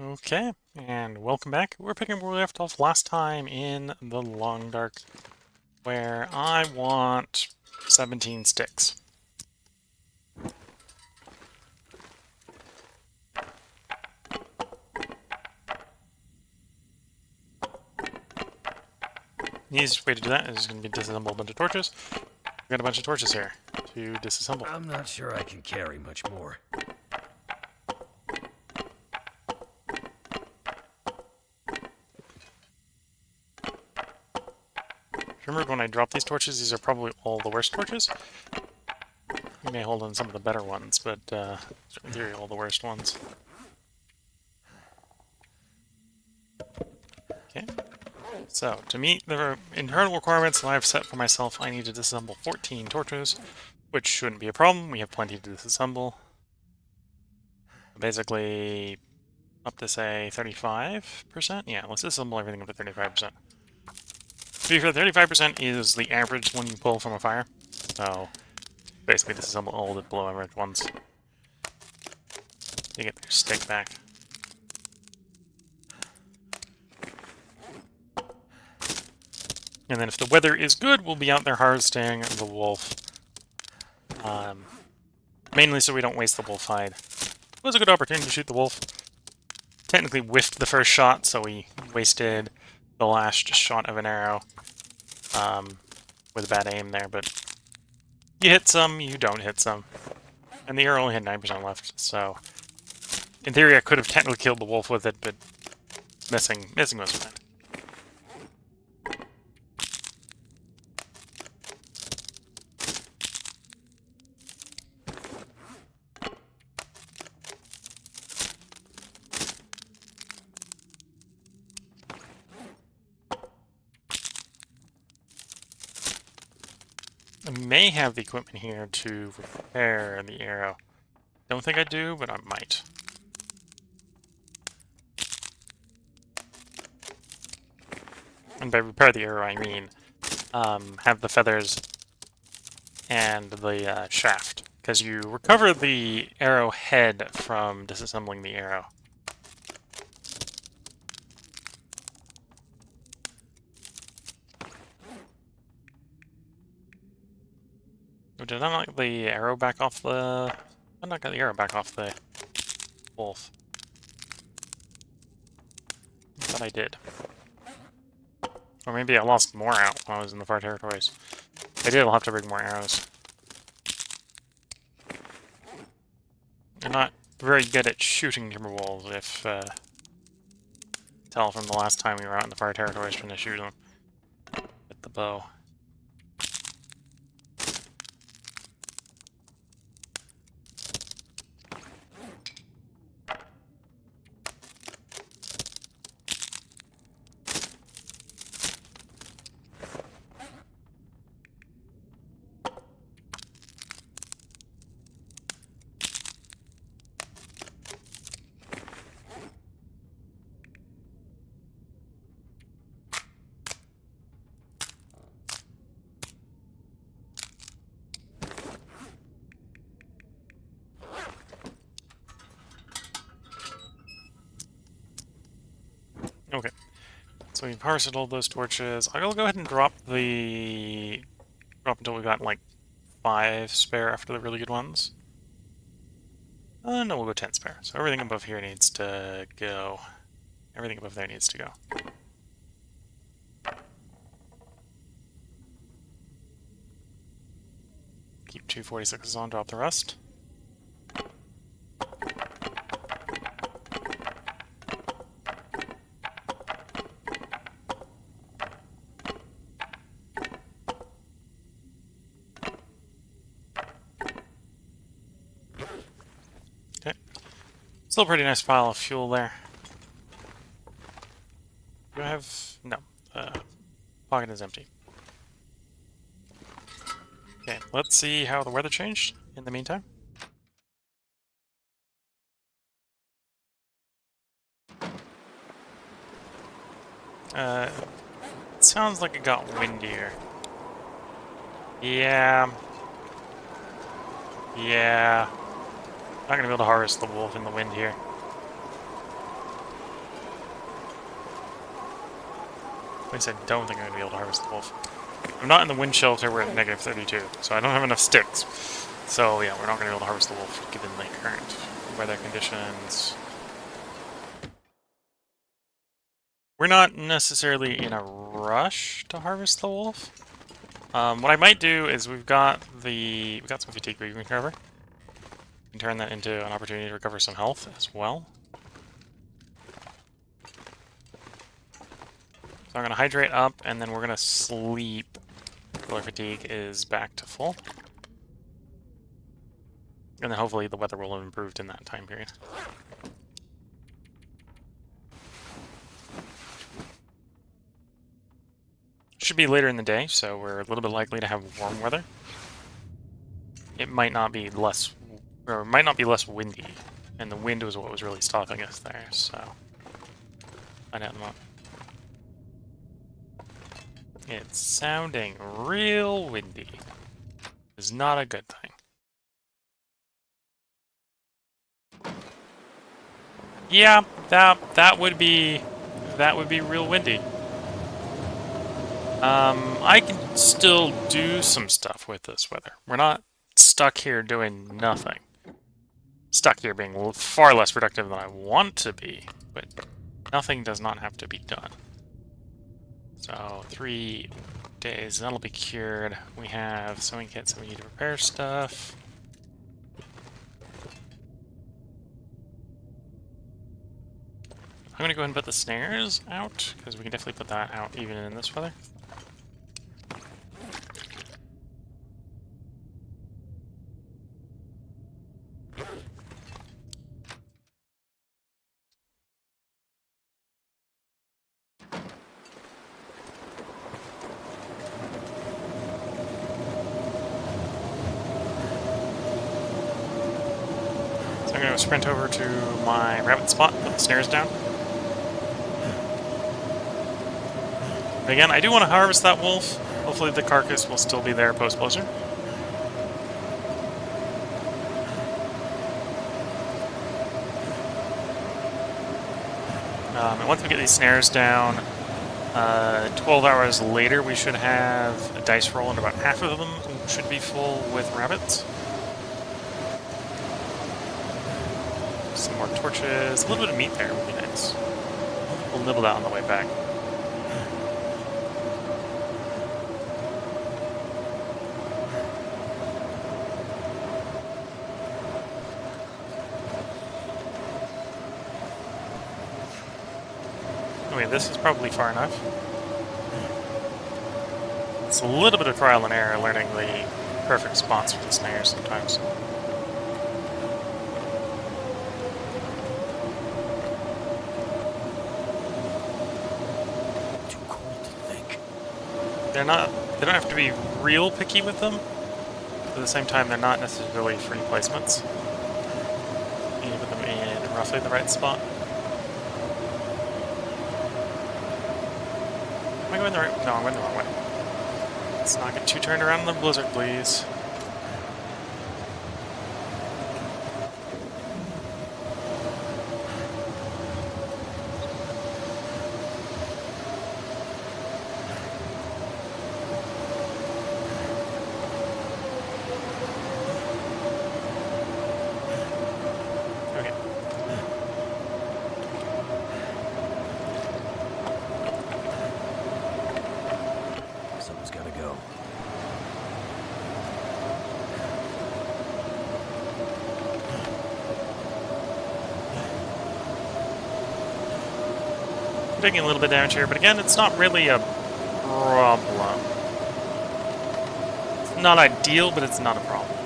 Okay, and welcome back. We're picking up where we left off last time in the Long Dark, where I want 17 sticks. The easiest way to do that is going to be disassemble a bunch of torches. We've got a bunch of torches here to disassemble. I'm not sure I can carry much more. Remember when I dropped these torches, these are probably all the worst torches. We may hold on some of the better ones, but in theory, all the worst ones. Okay. So, to meet the internal requirements that I've set for myself, I need to disassemble 14 torches, which shouldn't be a problem. We have plenty to disassemble. Basically, up to, say, 35%? Yeah, let's disassemble everything up to 35%. To be fair, 35% is the average one you pull from a fire. So, basically disassemble all the below average ones. You get your stick back. And then if the weather is good, we'll be out there harvesting the wolf. Mainly so we don't waste the wolf hide. It was a good opportunity to shoot the wolf. Technically whiffed the first shot, so we wasted the last shot of an arrow with a bad aim there, but you hit some, you don't hit some. And the arrow only had 9% left, so in theory I could have technically killed the wolf with it, but missing was fine. I may have the equipment here to repair the arrow. Don't think I do, but I might. And by repair the arrow, I mean have the feathers and the shaft. Because you recover the arrow head from disassembling the arrow. Did I knock the arrow back off the... I knocked the arrow back off the wolf. I thought I did. Or maybe I lost more out when I was in the far territories. If I did, I'll have to bring more arrows. I'm not very good at shooting timber wolves, if tell from the last time we were out in the far territories trying to shoot them with the bow. Okay, so we've harvested all those torches. I'll go ahead and drop until we've got like 5 spare after the really good ones. No, we'll go 10 spare. So everything above here needs to go. Everything above there needs to go. Keep 246s on, drop the rest. Okay. Still a pretty nice pile of fuel there. Do I have... no. Pocket is empty. Okay, let's see how the weather changed in the meantime. It sounds like it got windier. Yeah. Yeah. Not gonna be able to harvest the wolf in the wind here. At least I don't think I'm going to be able to harvest the wolf. I'm not in the wind shelter, we're at negative 32, so I don't have enough sticks. So yeah, we're not going to be able to harvest the wolf given the current weather conditions. We're not necessarily in a rush to harvest the wolf. What I might do is we've got some fatigue we can recover. We can turn that into an opportunity to recover some health as well. So I'm going to hydrate up, and then we're going to sleep until our fatigue is back to full. And then hopefully the weather will have improved in that time period. Should be later in the day, so we're a little bit likely to have warm weather. It might not be less windy, and the wind was what was really stopping us there, so find out in a moment. It's sounding real windy. It's not a good thing. Yeah, that would be real windy. I can still do some stuff with this weather. We're not stuck here doing nothing. Stuck here being far less productive than I want to be, but nothing does not have to be done. So 3 days, that'll be cured. We have sewing kits that we need to repair stuff. I'm gonna go ahead and put the snares out, because we can definitely put that out even in this weather. So I'm gonna sprint over to my rabbit spot, put the snares down. But again, I do want to harvest that wolf. Hopefully the carcass will still be there post-blizzard. And once we get these snares down, 12 hours later we should have a dice roll, and about half of them should be full with rabbits. Some more torches. A little bit of meat there would be nice. We'll nibble that on the way back. Okay, this is probably far enough. It's a little bit of trial and error learning the perfect spots for the snares sometimes. Too cold to think. They don't have to be real picky with them, but at the same time they're not necessarily free placements. You need to put them in roughly the right spot. Am I going the right? No, I'm going the wrong way. Let's not get too turned around in the blizzard, please. Okay. Someone's gotta go. I'm taking a little bit of damage here, but again, it's not really a problem. It's not ideal, but it's not a problem.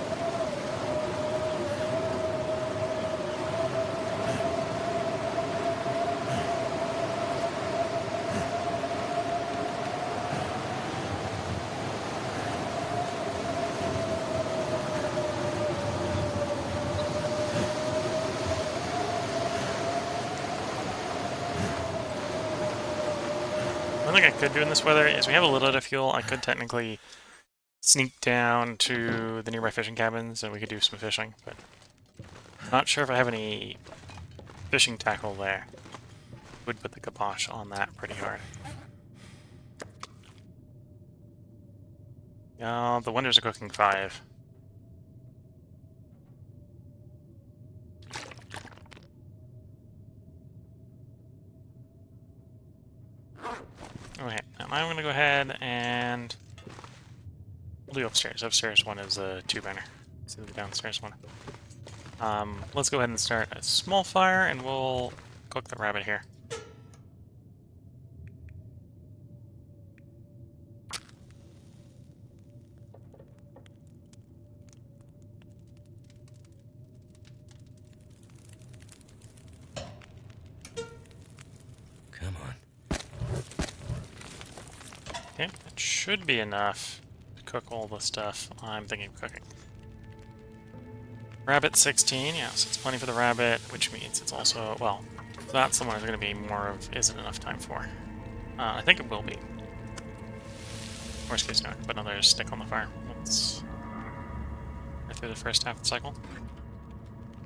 One thing I could do in this weather is we have a little bit of fuel. I could technically sneak down to the nearby fishing cabins and we could do some fishing, but I'm not sure if I have any fishing tackle there. Would put the kibosh on that pretty hard. The wonders are cooking 5. Okay, now I'm going to go ahead and we'll do upstairs. Upstairs one is a 2-burner. Let's do the downstairs one. Let's go ahead and start a small fire, and we'll cook the rabbit here. Come on. Okay, that should be enough to cook all the stuff I'm thinking of cooking. Rabbit 16, yes, it's plenty for the rabbit, which means it's also, well, that's the one there's going to be more of isn't enough time for. I think it will be. Worst case scenario, put another stick on the fire. Let's get through the first half of the cycle.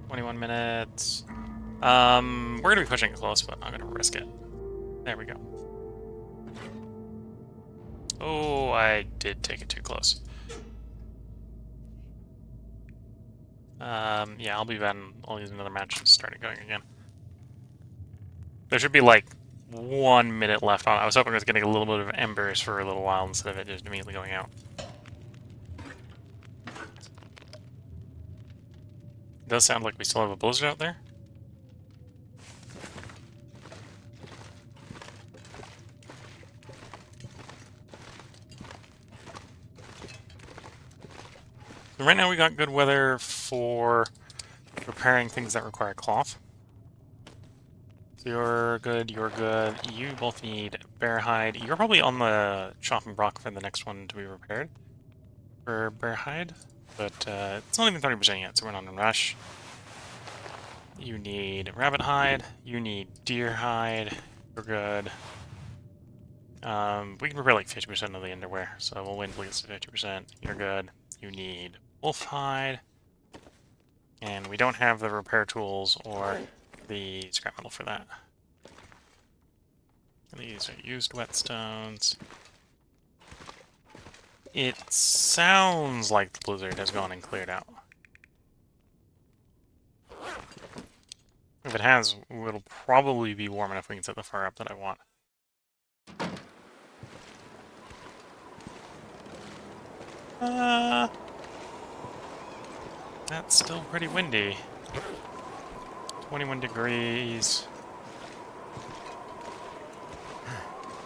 21 minutes. We're going to be pushing it close, but I'm going to risk it. There we go. Oh, I did take it too close. Yeah, I'll be back. I'll use another match to start it going again. There should be like 1 minute left on it. I was hoping it was getting a little bit of embers for a little while instead of it just immediately going out. It does sound like we still have a blizzard out there. So right now we got good weather for repairing things that require cloth. So you're good, you're good. You both need bear hide. You're probably on the chopping block for the next one to be repaired for bear hide, but it's not even 30% yet, so we're not in a rush. You need rabbit hide. You need deer hide. We're good. We can repair like 50% of the underwear, so we'll wait until it gets to 50%. You're good. You need wolf hide. And we don't have the repair tools or the scrap metal for that. These are used whetstones. It sounds like the blizzard has gone and cleared out. If it has, it'll probably be warm enough we can set the fire up that I want. That's still pretty windy. 21 degrees.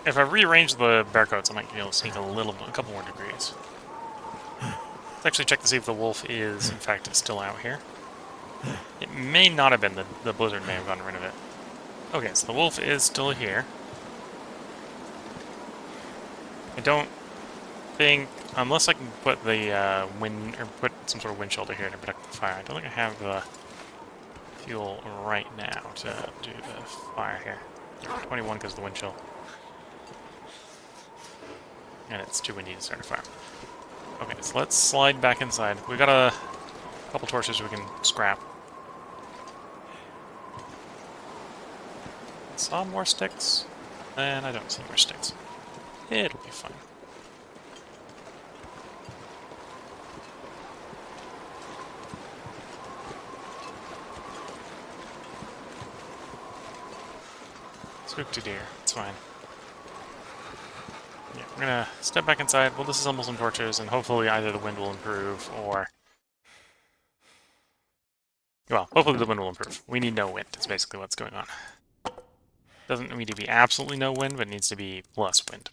If I rearrange the bear coats, I might be able to sneak a couple more degrees. Let's actually check to see if the wolf is, in fact, still out here. It may not have been. The blizzard may have gotten rid of it. Okay, so the wolf is still here. I don't think, unless I can put the wind, or put some sort of wind shelter here to protect the fire. I don't think I have the fuel right now to do the fire here. 21 because of the wind chill. And it's too windy to start a fire. Okay, so let's slide back inside. We got a couple torches we can scrap. Saw more sticks, and I don't see more sticks. It'll be fine. Spooked a deer. It's fine. Yeah, we're gonna step back inside. We'll disassemble some torches, and hopefully either the wind will improve, or... Well, hopefully the wind will improve. We need no wind, is basically what's going on. Doesn't need to be absolutely no wind, but it needs to be less wind.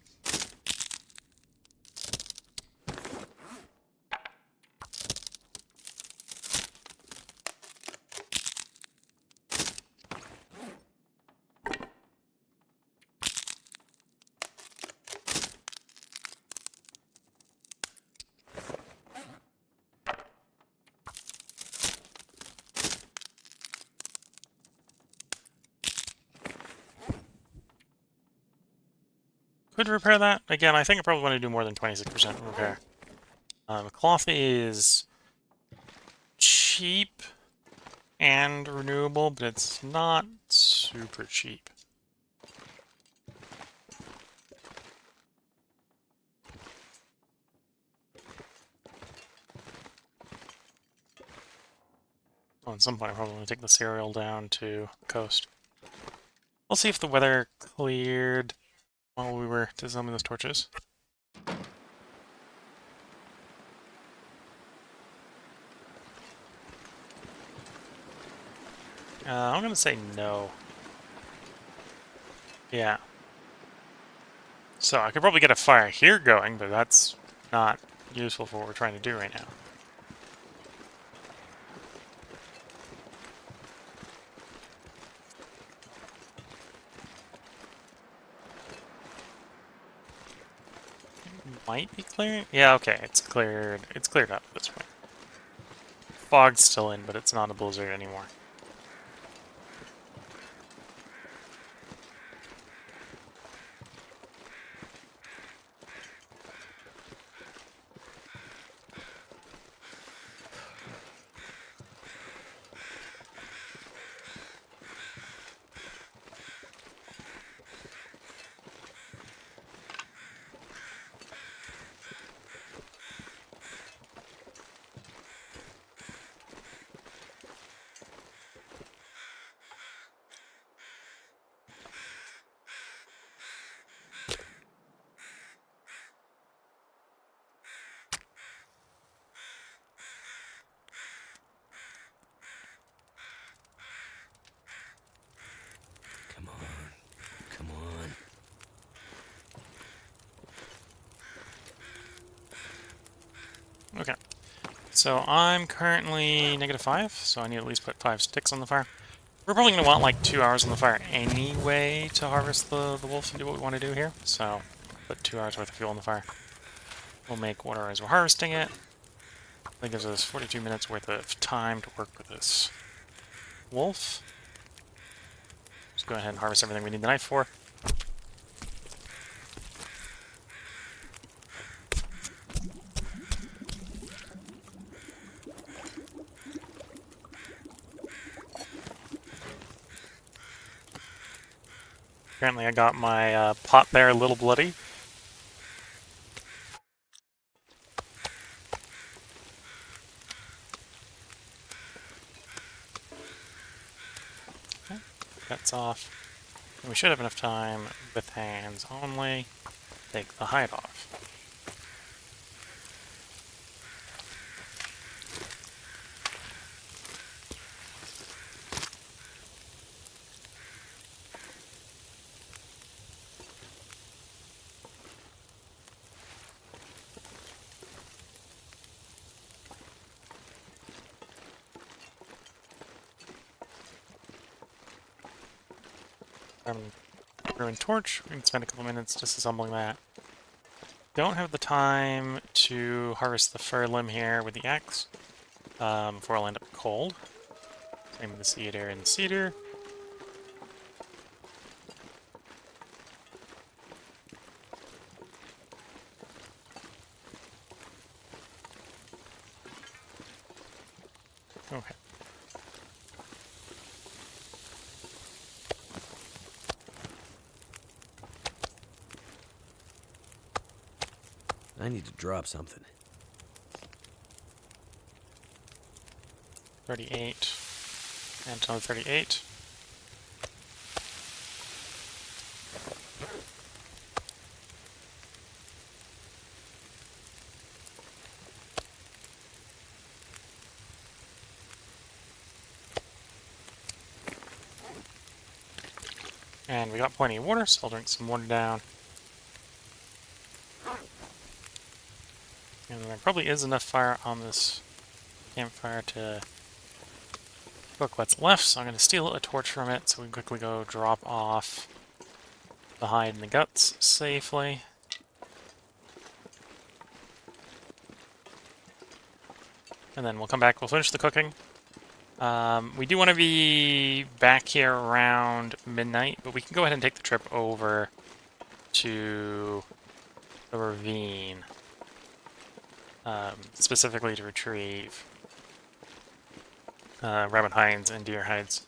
Could repair that. Again, I think I probably want to do more than 26% repair. Cloth is cheap and renewable, but it's not super cheap. Well, at some point, I'm probably going to take the serial down to the coast. We'll see if the weather cleared while we were disarming those torches. I'm going to say no. Yeah. So I could probably get a fire here going, but that's not useful for what we're trying to do right now. Might be clearing? Yeah, okay, it's cleared. It's cleared up at this point. Fog's still in, but it's not a blizzard anymore. Come on. Come on. Okay. So I'm currently -5, so I need to at least put 5 sticks on the fire. We're probably going to want like 2 hours on the fire anyway to harvest the wolf and do what we want to do here. So put 2 hours worth of fuel on the fire. We'll make water as we're harvesting it. That gives us 42 minutes worth of time to work with this wolf. Just go ahead and harvest everything we need the knife for. Apparently I got my pot there a little bloody. Okay, that's off. And we should have enough time with hands only to take the hide off. Ruined torch. We can spend a couple minutes disassembling that. Don't have the time to harvest the fir limb here with the axe before I'll end up cold. Same with the cedar and the cedar. Okay. I need to drop something. 38. And another 38. And we got plenty of water, so I'll drink some water down. And there probably is enough fire on this campfire to cook what's left, so I'm going to steal a torch from it so we can quickly go drop off the hide and the guts safely. And then we'll come back, we'll finish the cooking. We do want to be back here around midnight, but we can go ahead and take the trip over to the ravine, specifically to retrieve rabbit hides and deer hides.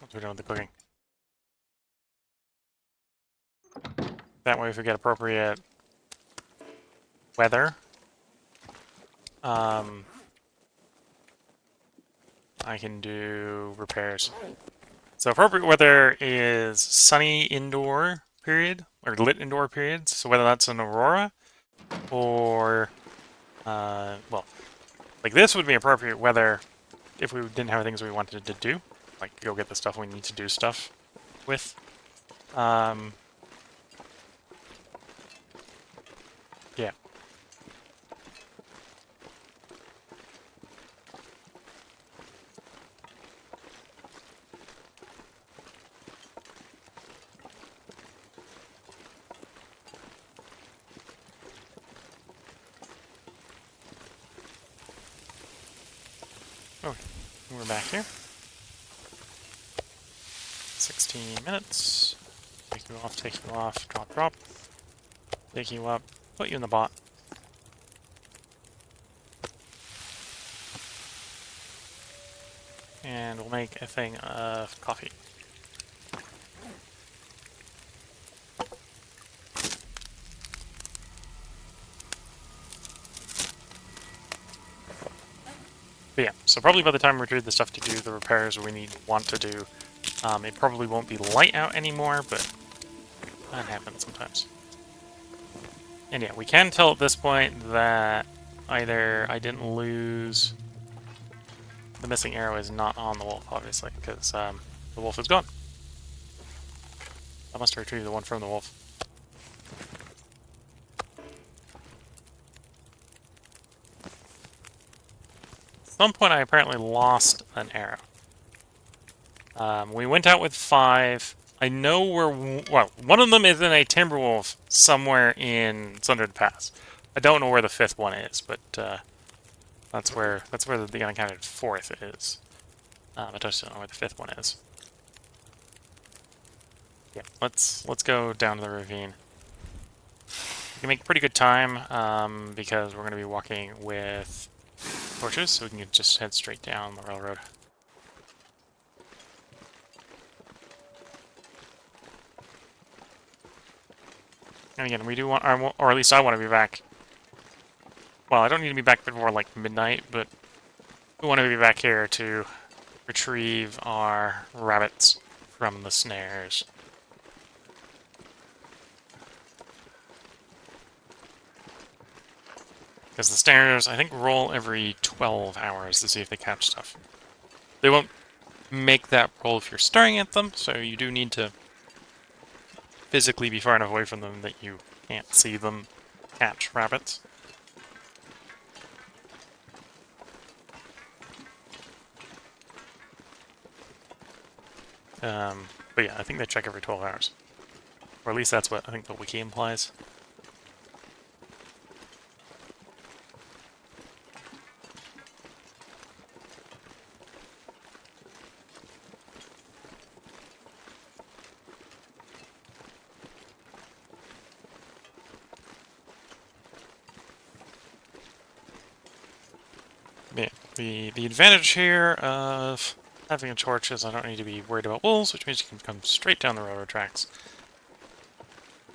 Once we're done with the cooking. That way, if we get appropriate weather, I can do repairs. So appropriate weather is sunny indoor period, or lit indoor periods. So whether that's an aurora, or, well, like this would be appropriate weather if we didn't have things we wanted to do. Like go get the stuff we need to do stuff with. Yeah. Oh, we're back here. 16 minutes. Take you off, drop, drop. Take you up, put you in the bot. And we'll make a thing of coffee. But yeah, so probably by the time we retrieve the stuff to do the repairs we want to do, it probably won't be light out anymore, but that happens sometimes. And yeah, we can tell at this point that either I didn't lose... The missing arrow is not on the wolf, obviously, because the wolf is gone. I must retrieve the one from the wolf. At some point I apparently lost an arrow. We went out with 5. I know where... Well, one of them is in a timber wolf somewhere in Sundered Pass. I don't know where the 5th one is, but that's where the unaccounted 4th is. I just don't know where the 5th one is. Yeah, let's go down to the ravine. We can make pretty good time because we're going to be walking with torches, so we can just head straight down the railroad. And again, we do want, or at least I want to be back. Well, I don't need to be back before like midnight, but we want to be back here to retrieve our rabbits from the snares. Because the snares, I think, roll every 12 hours to see if they catch stuff. They won't make that roll if you're staring at them, so you do need to physically be far enough away from them that you can't see them catch rabbits. But yeah, I think they check every 12 hours. Or at least that's what I think the wiki implies. Yeah, the advantage here of having a torch is I don't need to be worried about wolves, which means you can come straight down the railroad tracks.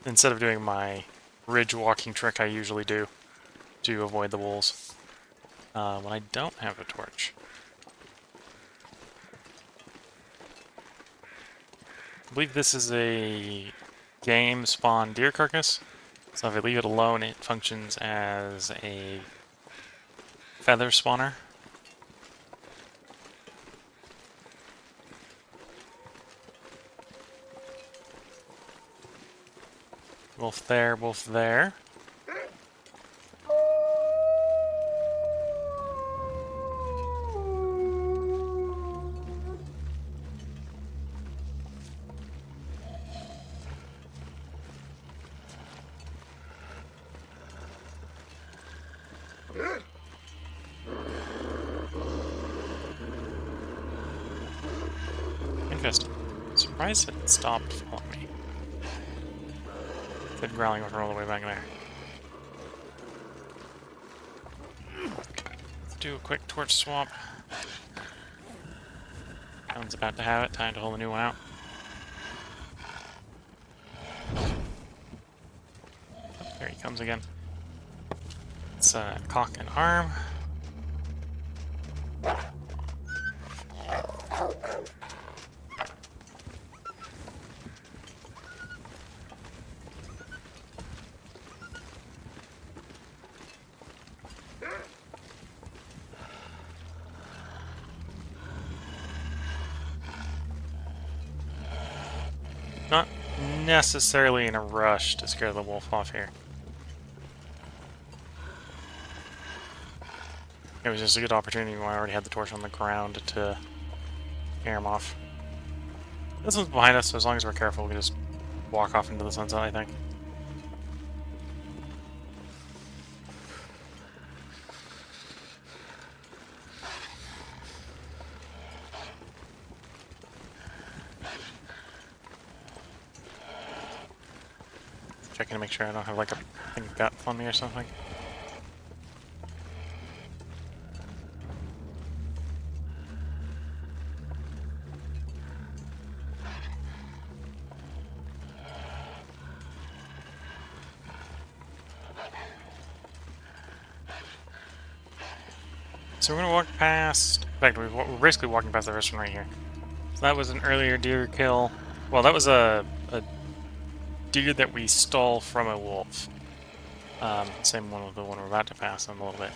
Instead of doing my ridge walking trick I usually do to avoid the wolves when I don't have a torch. I believe this is a game spawn deer carcass, so if I leave it alone it functions as a feather spawner. Wolf there, wolf there. Interesting. Surprised it stopped following me. Good growling over all the way back there. Let's do a quick torch swap. That one's about to have it. Time to hold a new one out. Oh, there he comes again. Let's cock and arm. Not necessarily in a rush to scare the wolf off here. It was just a good opportunity when I already had the torch on the ground to scare him off. This one's behind us, so as long as we're careful, we can just walk off into the sunset, I think. Checking to make sure I don't have like a thing gut on me or something. So we're gonna walk past. In fact, we're basically walking past the restaurant right here. So that was an earlier deer kill. Well, that was a deer that we stole from a wolf. Same one with the one we're about to pass in a little bit.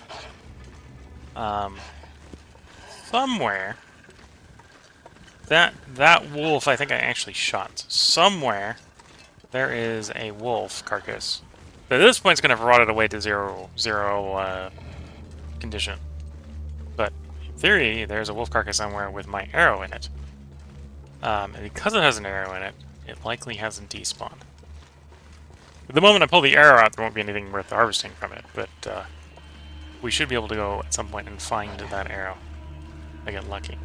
Somewhere that wolf, I think I actually shot. Somewhere there is a wolf carcass. But at this point, it's gonna have rotted away to zero condition. But in theory, there's a wolf carcass somewhere with my arrow in it. And because it has an arrow in it, it likely hasn't despawned. At the moment I pull the arrow out, there won't be anything worth harvesting from it, but we should be able to go at some point and find that arrow. I get lucky.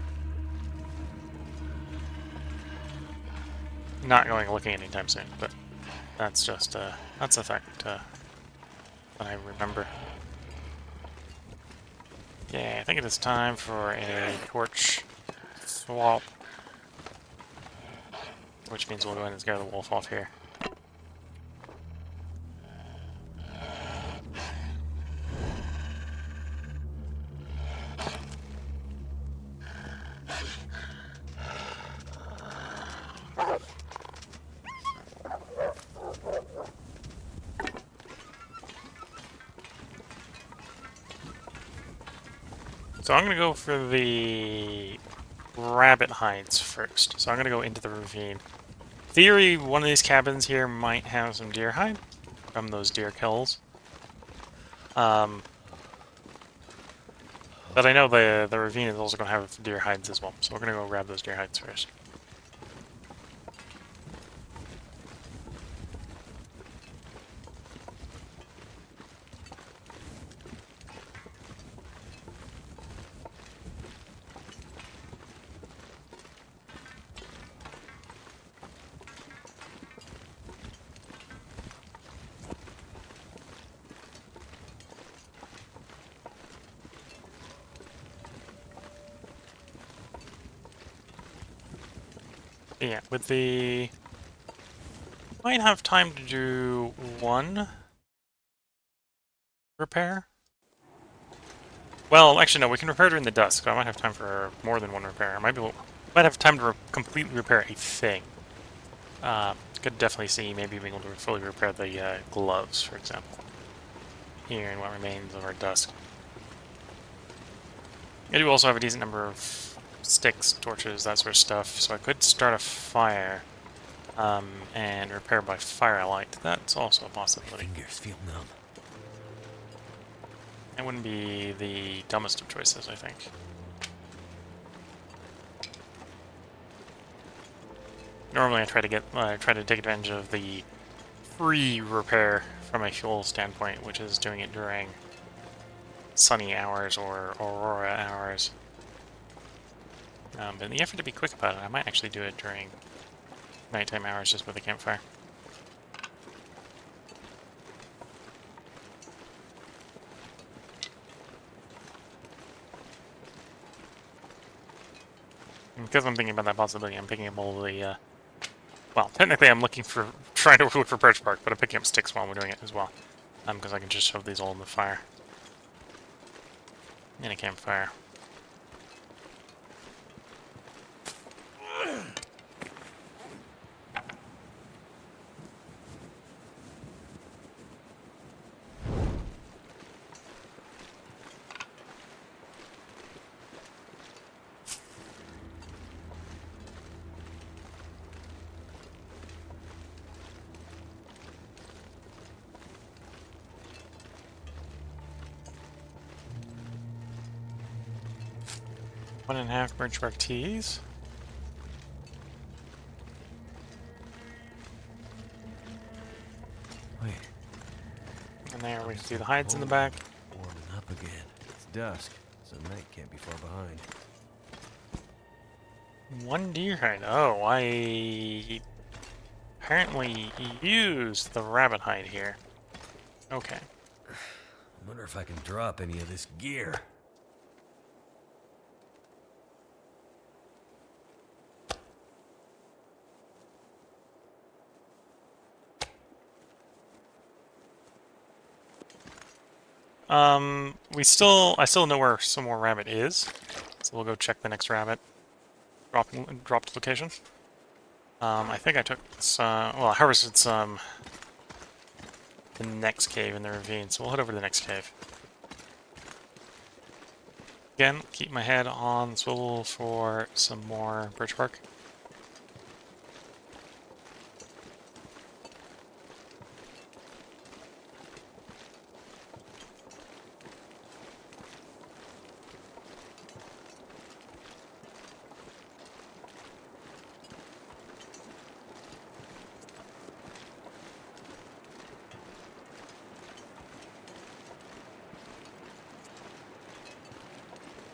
Not going looking anytime soon, but that's just that's a fact that I remember. Yeah, I think it is time for a torch swap, which means we'll go ahead and scare the wolf off here. So I'm going to go for the rabbit hides first. So I'm going to go into the ravine. Theory, one of these cabins here might have some deer hide from those deer kills. But I know the ravine is also going to have deer hides as well. So we're going to go grab those deer hides first. Yeah, with the... Might have time to do one repair. Well, actually no, we can repair during the dusk, so I might have time for more than one repair. I might have time to completely repair a thing. Could definitely see maybe being able to fully repair the gloves, for example. Here in what remains of our dusk. I do also have a decent number of sticks, torches, that sort of stuff, so I could start a fire and repair by firelight. That's also a possibility. Fingers feel numb. It wouldn't be the dumbest of choices, I think. Normally I try to take advantage of the free repair from a fuel standpoint, which is doing it during sunny hours or aurora hours. But in the effort to be quick about it, I might actually do it during nighttime hours just with a campfire. And because I'm thinking about that possibility, I'm picking up all the, well, technically I'm trying to look for birch bark, but I'm picking up sticks while we're doing it as well. Because I can just shove these all in the fire. In a campfire. 1.5 birch bark teas. Wait. And there we can see the hides in the back. Warming up again. It's dusk, so night can't be far behind. 1 deer hide. Oh, I apparently used the rabbit hide here. Okay. I wonder if I can drop any of this gear. I still know where some more rabbit is, so we'll go check the next rabbit dropped location. I think I took some, well, I harvested some the next cave in the ravine, so we'll head over to the next cave. Again, keep my head on the swivel for some more birch bark.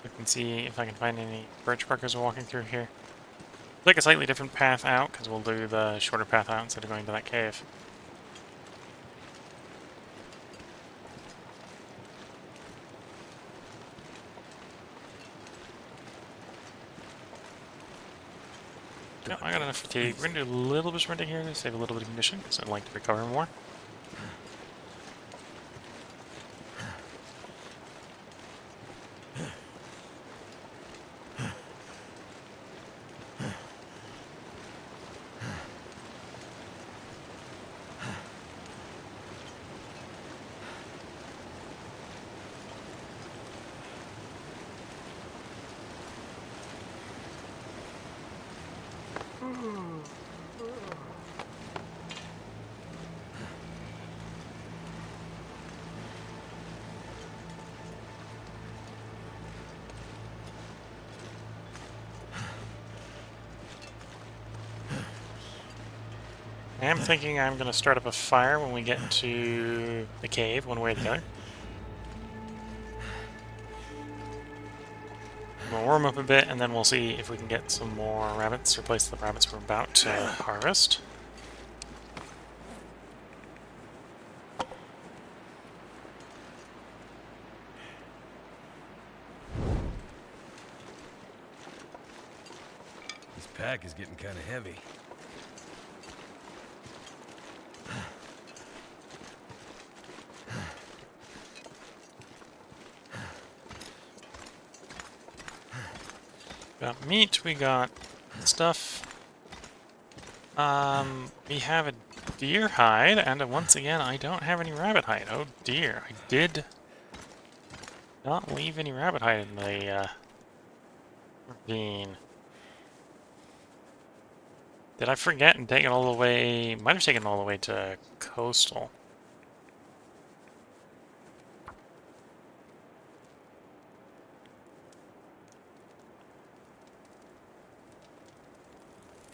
We can see if I can find any birch bark as we're walking through here. Take a slightly different path out, because we'll do the shorter path out instead of going to that cave. No, I got enough fatigue. We're going to do a little bit of sprinting here to save a little bit of condition, because I'd like to recover more. I am thinking I'm going to start up a fire when we get into the cave, one way or the other. We'll warm up a bit, and then we'll see if we can get some more rabbits, replace the rabbits we're about to harvest. This pack is getting kind of heavy. Got meat, we got stuff. We have a deer hide, and once again, I don't have any rabbit hide. Oh dear, I did not leave any rabbit hide in the ravine. Did I forget and take it all the way? Might have taken it all the way to coastal.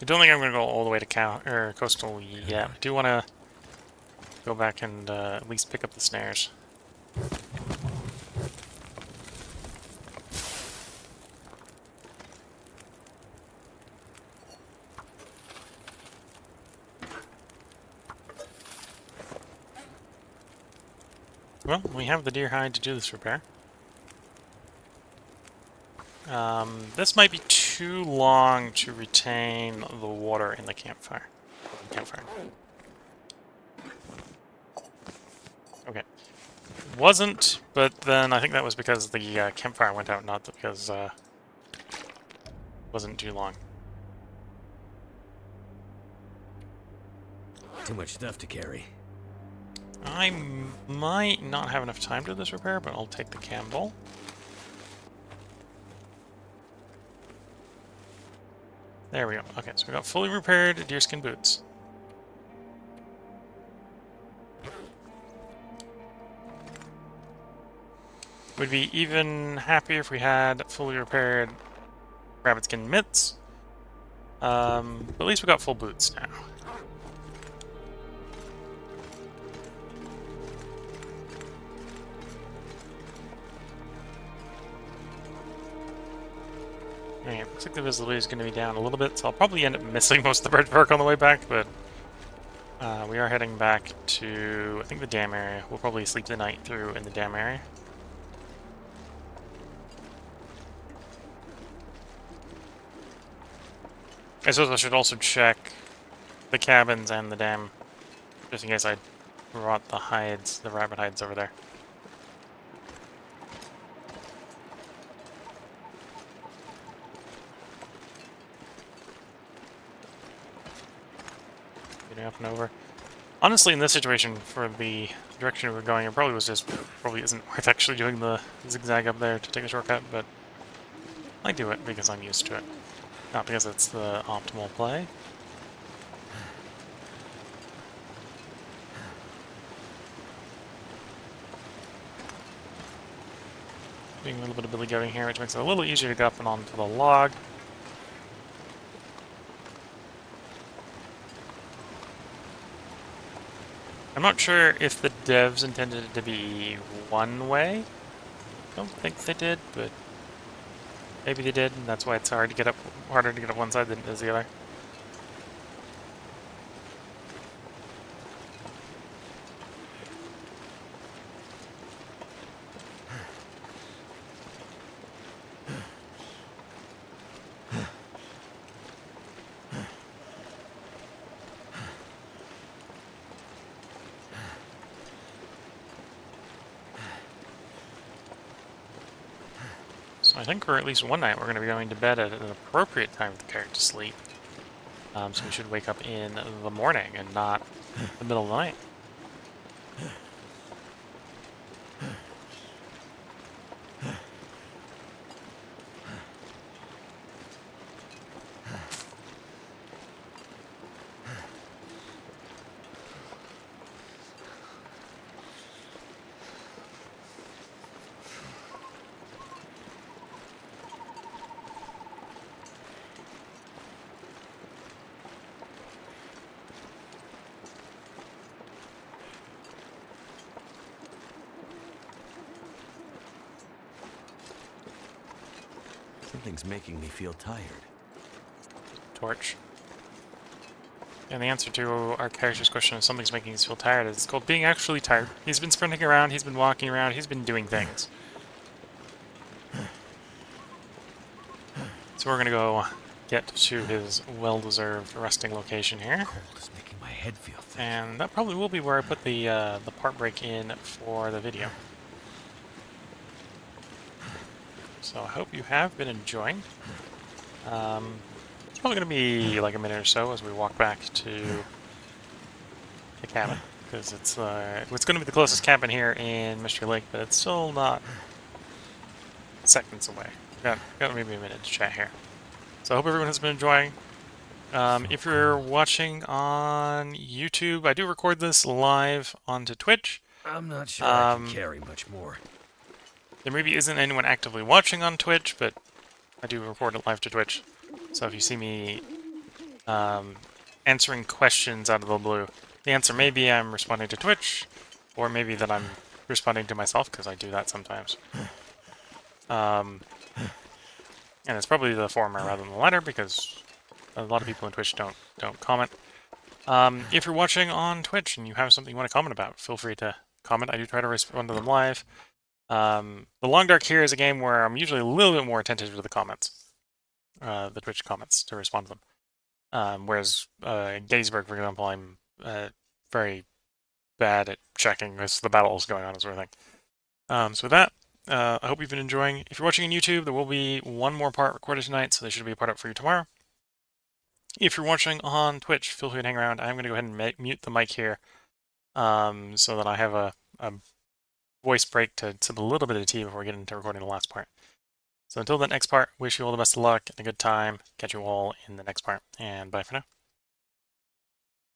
I don't think I'm going to go all the way to coastal yet. I do want to go back and at least pick up the snares. Well, we have the deer hide to do this repair. This might be too long to retain the water in the campfire. Okay. Wasn't, but then I think that was because the campfire went out, not because it wasn't too long. Too much stuff to carry. I might not have enough time to do this repair, but I'll take the Campbell. There we go. Okay, so we got fully repaired deerskin boots. Would be even happier if we had fully repaired rabbit skin mitts. But at least we got full boots now. Alright, looks like the visibility is going to be down a little bit, so I'll probably end up missing most of the bird park on the way back, but we are heading back to, I think, the dam area. We'll probably sleep the night through in the dam area. I suppose I should also check the cabins and the dam, just in case I brought the hides, the rabbit hides over there. Getting up and over. Honestly, in this situation, for the direction we're going, it probably isn't worth actually doing the zigzag up there to take a shortcut, but I do it because I'm used to it. Not because it's the optimal play. Doing a little bit of billy goating here, which makes it a little easier to get up and onto the log. I'm not sure if the devs intended it to be one way. I don't think they did, but maybe they did, and that's why it's harder to get up one side than it is the other. So I think for at least one night we're going to be going to bed at an appropriate time for the character to sleep. So we should wake up in the morning and not the middle of the night. Something's making me feel tired. Torch. And the answer to our character's question of something's making us feel tired is called being actually tired. He's been sprinting around, he's been walking around, he's been doing things. So we're gonna go get to his well-deserved resting location here. Cold is making my head feel thick. And that probably will be where I put the part break in for the video. So I hope you have been enjoying. It's probably going to be like a minute or so as we walk back to the cabin, because it's going to be the closest cabin here in Mystery Lake, but it's still not seconds away. Got maybe a minute to chat here. So I hope everyone has been enjoying. If you're watching on YouTube, I do record this live onto Twitch. I'm not sure I can carry much more. There maybe isn't anyone actively watching on Twitch, but I do record it live to Twitch. So if you see me answering questions out of the blue, the answer may be I'm responding to Twitch, or maybe that I'm responding to myself, because I do that sometimes. And it's probably the former rather than the latter, because a lot of people on Twitch don't comment. If you're watching on Twitch and you have something you want to comment about, feel free to comment. I do try to respond to them live. The Long Dark here is a game where I'm usually a little bit more attentive to the comments, the Twitch comments, to respond to them. Whereas Gettysburg, for example, I'm very bad at checking as the battle is going on, sort of thing. So with that, I hope you've been enjoying. If you're watching on YouTube, there will be one more part recorded tonight, so there should be a part up for you tomorrow. If you're watching on Twitch, feel free to hang around. I'm going to go ahead and mute the mic here, so that I have a voice break to sip a little bit of tea before we get into recording the last part. So until the next part, wish you all the best of luck and a good time. Catch you all in the next part, and bye for now.